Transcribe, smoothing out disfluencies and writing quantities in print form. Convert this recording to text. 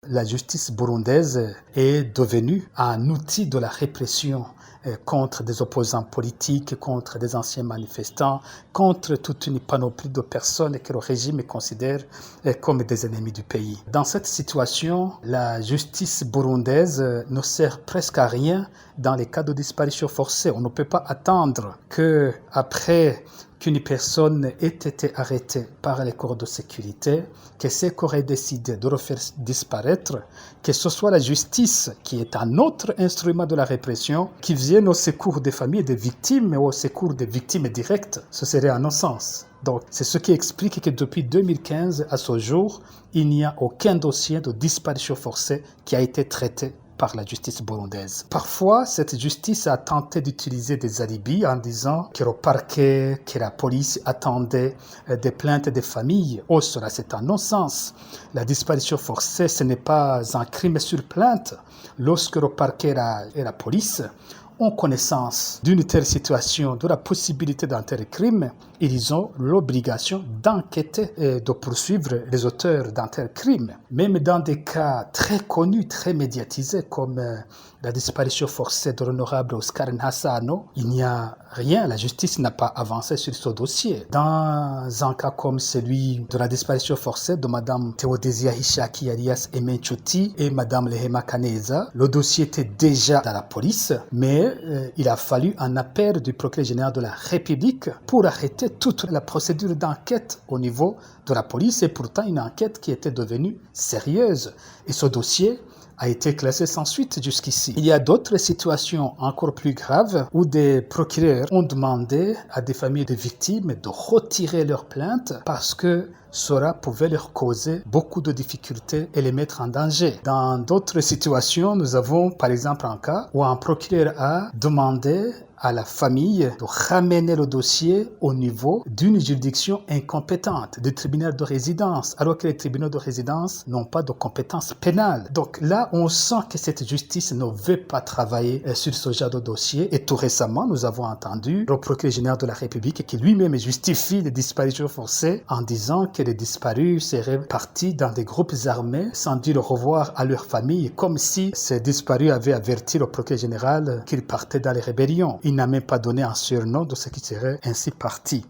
la justice burundaise est devenue un outil de la répression contre des opposants politiques, contre des anciens manifestants, contre toute une panoplie de personnes que le régime considère comme des ennemis du pays. Dans cette situation, la justice burundaise ne sert presque à rien dans les cas de disparition forcée. On ne peut pas attendre qu'après qu'une personne ait été arrêtée par les corps de sécurité, que ces corps aient décidé de le faire disparaître, que ce soit la justice, qui est un autre instrument de la répression, qui vienne au secours des familles des victimes ou au secours des victimes directes. Ce serait un non-sens. Donc, c'est ce qui explique que depuis 2015 à ce jour, il n'y a aucun dossier de disparition forcée qui a été traité par la justice burundaise. Parfois, cette justice a tenté d'utiliser des alibis en disant que le parquet, que la police attendait des plaintes des familles. Oh, cela c'est un non-sens. La disparition forcée, ce n'est pas un crime sur plainte. Lorsque le parquet et la police ont connaissance d'une telle situation, de la possibilité d'un tel crime, ils ont l'obligation d'enquêter et de poursuivre les auteurs d'un tel crime. Même dans des cas très connus, très médiatisés, comme la disparition forcée de l'honorable Oscar Nhassano, il n'y a rien, la justice n'a pas avancé sur ce dossier. Dans un cas comme celui de la disparition forcée de Madame Theodesia Hishaki alias Emenchuti et Madame Lehema Kaneza, le dossier était déjà dans la police, mais il a fallu un appel du procureur général de la République pour arrêter toute la procédure d'enquête au niveau de la police, et pourtant une enquête qui était devenue sérieuse. Et ce dossier a été classé sans suite jusqu'ici. Il y a d'autres situations encore plus graves où des procureurs ont demandé à des familles de victimes de retirer leurs plaintes parce que cela pouvait leur causer beaucoup de difficultés et les mettre en danger. Dans d'autres situations, nous avons par exemple un cas où un procureur a demandé à la famille de ramener le dossier au niveau d'une juridiction incompétente, du tribunal de résidence, alors que les tribunaux de résidence n'ont pas de compétences pénales. Donc là, on sent que cette justice ne veut pas travailler sur ce genre de dossier. Et tout récemment, nous avons entendu le procureur général de la République qui lui-même justifie les disparitions forcées en disant que les disparus seraient partis dans des groupes armés sans dire au revoir à leur famille, comme si ces disparus avaient averti le procureur général qu'ils partaient dans les rébellions. Il n'a même pas donné un surnom de ce qui serait ainsi parti.